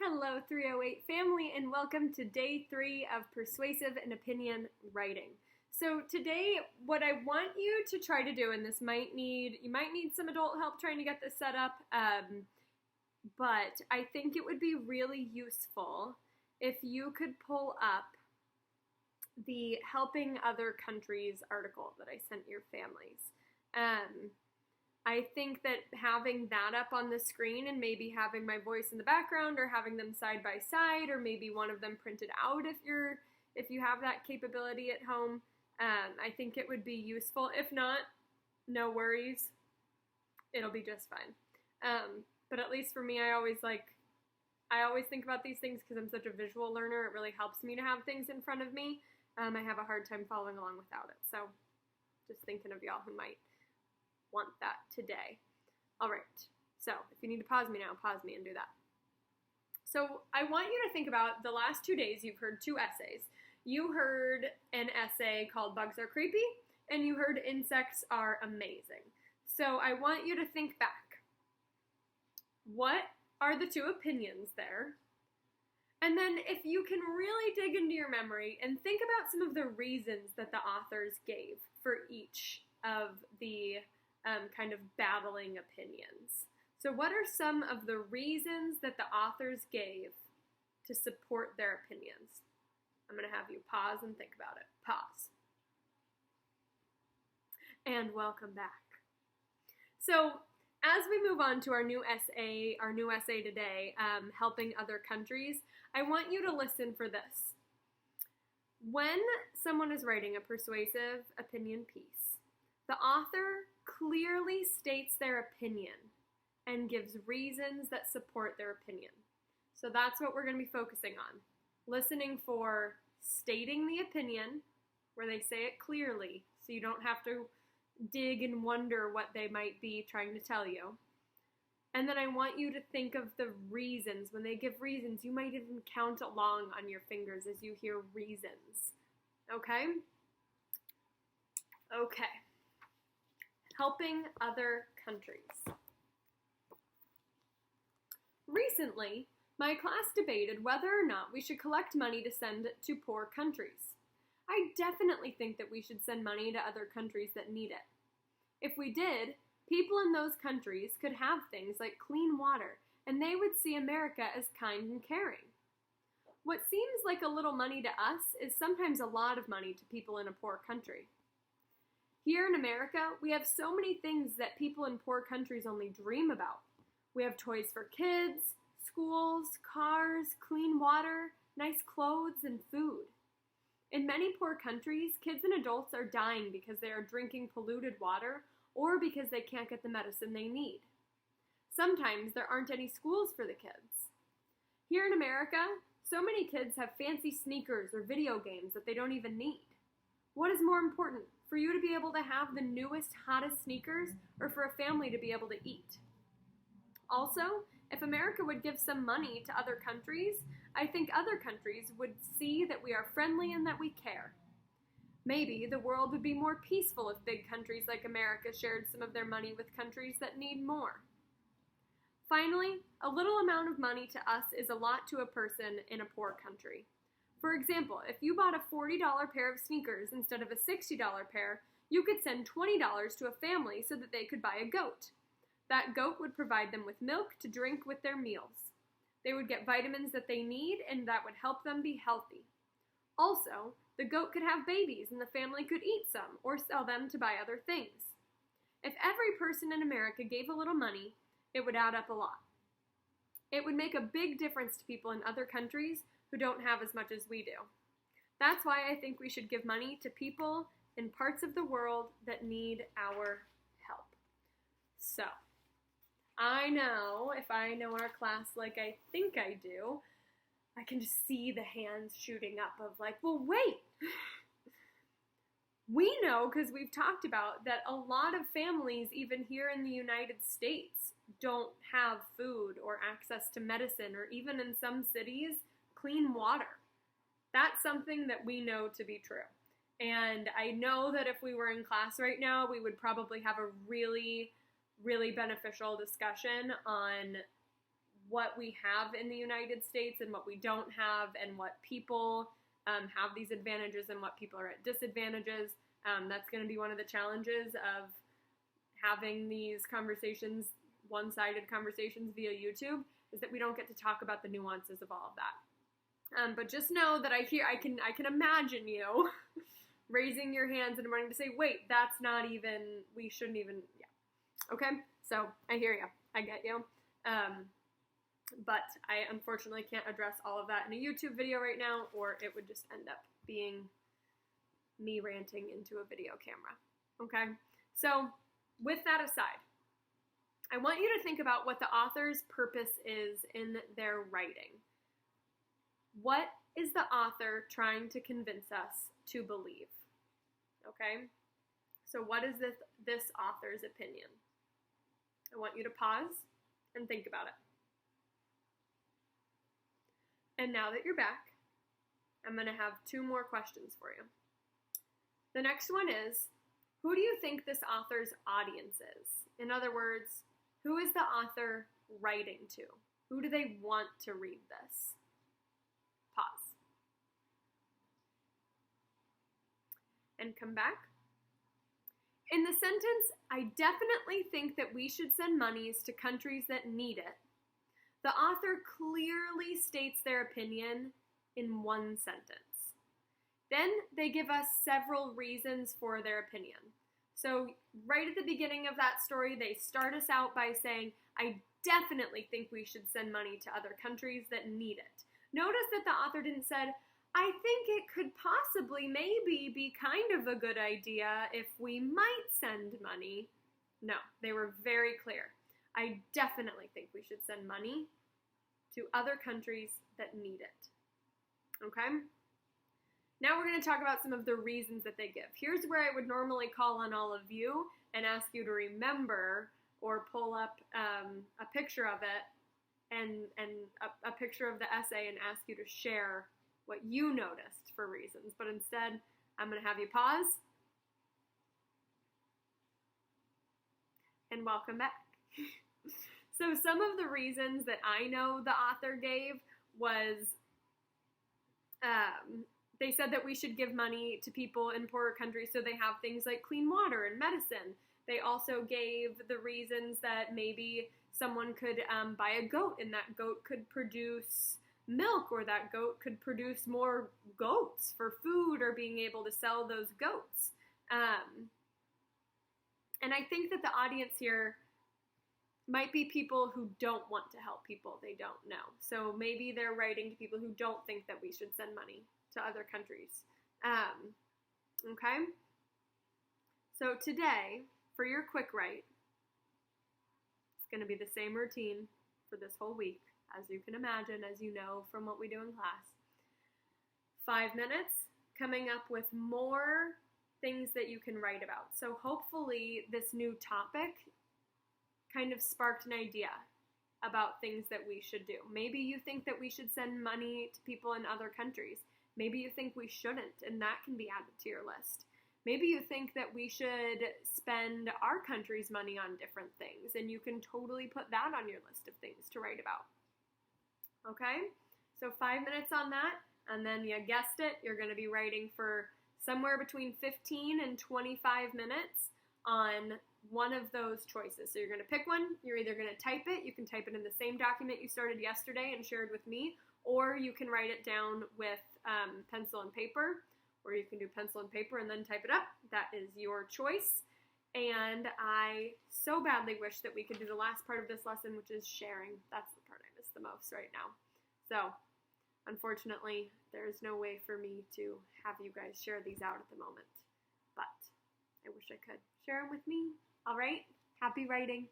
Hello, 308 family, and welcome to day 3 of Persuasive and Opinion Writing. So today, what I want you to try to do, and you might need some adult help trying to get this set up, but I think it would be really useful if you could pull up the Helping Other Countries article that I sent your families. I think that having that up on the screen and maybe having my voice in the background or having them side by side or maybe one of them printed out if you have that capability at home, I think it would be useful. If not, no worries. It'll be just fine. But at least for me, I always think about these things because I'm such a visual learner. It really helps me to have things in front of me. I have a hard time following along without it. So just thinking of y'all who might want that today. All right, so if you need to pause me now, pause me and do that. So I want you to think about the last 2 days. You've heard 2 essays. You heard an essay called Bugs Are Creepy, and you heard Insects Are Amazing. So I want you to think back. What are the 2 opinions there? And then if you can really dig into your memory and think about some of the reasons that the authors gave for each of the kind of battling opinions. So what are some of the reasons that the authors gave to support their opinions? I'm going to have you pause and think about it. Pause. And welcome back. So as we move on to our new essay today, Helping Other Countries, I want you to listen for this. When someone is writing a persuasive opinion piece, the author clearly states their opinion and gives reasons that support their opinion. So that's what we're going to be focusing on. Listening for stating the opinion, where they say it clearly, so you don't have to dig and wonder what they might be trying to tell you. And then I want you to think of the reasons. When they give reasons, you might even count along on your fingers as you hear reasons. Okay? Okay. Helping Other Countries. Recently, my class debated whether or not we should collect money to send to poor countries. I definitely think that we should send money to other countries that need it. If we did, people in those countries could have things like clean water, and they would see America as kind and caring. What seems like a little money to us is sometimes a lot of money to people in a poor country. Here in America, we have so many things that people in poor countries only dream about. We have toys for kids, schools, cars, clean water, nice clothes, and food. In many poor countries, kids and adults are dying because they are drinking polluted water or because they can't get the medicine they need. Sometimes there aren't any schools for the kids. Here in America, so many kids have fancy sneakers or video games that they don't even need. What is more important, for you to be able to have the newest, hottest sneakers, or for a family to be able to eat? Also, if America would give some money to other countries, I think other countries would see that we are friendly and that we care. Maybe the world would be more peaceful if big countries like America shared some of their money with countries that need more. Finally, a little amount of money to us is a lot to a person in a poor country. For example, if you bought a $40 pair of sneakers instead of a $60 pair, you could send $20 to a family so that they could buy a goat. That goat would provide them with milk to drink with their meals. They would get vitamins that they need, and that would help them be healthy. Also, the goat could have babies, and the family could eat some or sell them to buy other things. If every person in America gave a little money, it would add up a lot. It would make a big difference to people in other countries who don't have as much as we do. That's why I think we should give money to people in parts of the world that need our help. So, I know, if I know our class like I think I do, I can just see the hands shooting up of like, well, wait. We know, because we've talked about, that a lot of families, even here in the United States, don't have food or access to medicine, or even in some cities, clean water. That's something that we know to be true. And I know that if we were in class right now, we would probably have a really, really beneficial discussion on what we have in the United States and what we don't have, and what people have these advantages and what people are at disadvantages. That's going to be one of the challenges of having these conversations, one-sided conversations via YouTube, is that we don't get to talk about the nuances of all of that. But just know that I can imagine you raising your hands and wanting to say, wait, that's not even, we shouldn't even, yeah. Okay, so I hear you, I get you. But I unfortunately can't address all of that in a YouTube video right now, or it would just end up being me ranting into a video camera. Okay, so with that aside, I want you to think about what the author's purpose is in their writing. What is the author trying to convince us to believe? Okay, so what is this author's opinion? I want you to pause and think about it. And now that you're back, I'm going to have 2 more questions for you. The next one is, who do you think this author's audience is? In other words, who is the author writing to? Who do they want to read this? Pause. And come back. In the sentence, I definitely think that we should send monies to countries that need it, the author clearly states their opinion in one sentence. Then they give us several reasons for their opinion. So right at the beginning of that story, they start us out by saying, I definitely think we should send money to other countries that need it. Notice that the author didn't say, I think it could possibly maybe be kind of a good idea if we might send money. No, they were very clear. I definitely think we should send money to other countries that need it. Okay? Now we're going to talk about some of the reasons that they give. Here's where I would normally call on all of you and ask you to remember or pull up a picture of it and a picture of the essay and ask you to share what you noticed for reasons. But instead, I'm going to have you pause and welcome back. So some of the reasons that I know the author gave was they said that we should give money to people in poorer countries so they have things like clean water and medicine. They also gave the reasons that maybe someone could buy a goat and that goat could produce milk, or that goat could produce more goats for food or being able to sell those goats. And I think that the audience here might be people who don't want to help people they don't know. So maybe they're writing to people who don't think that we should send money to other countries. Okay? So today, for your quick write, it's going to be the same routine for this whole week, as you can imagine, as you know from what we do in class. 5 minutes, coming up with more things that you can write about. So hopefully this new topic kind of sparked an idea about things that we should do. Maybe you think that we should send money to people in other countries. Maybe you think we shouldn't, and that can be added to your list. Maybe you think that we should spend our country's money on different things, and you can totally put that on your list of things to write about. Okay? So 5 minutes on that, and then you guessed it, you're going to be writing for somewhere between 15 and 25 minutes on one of those choices. So you're going to pick one, you're either going to type it, you can type it in the same document you started yesterday and shared with me, or you can write it down with pencil and paper, or you can do pencil and paper and then type it up. That is your choice. And I so badly wish that we could do the last part of this lesson, which is sharing. That's the part I miss the most right now. So, unfortunately, there's no way for me to have you guys share these out at the moment. But I wish I could. Share them with me. All right? Happy writing.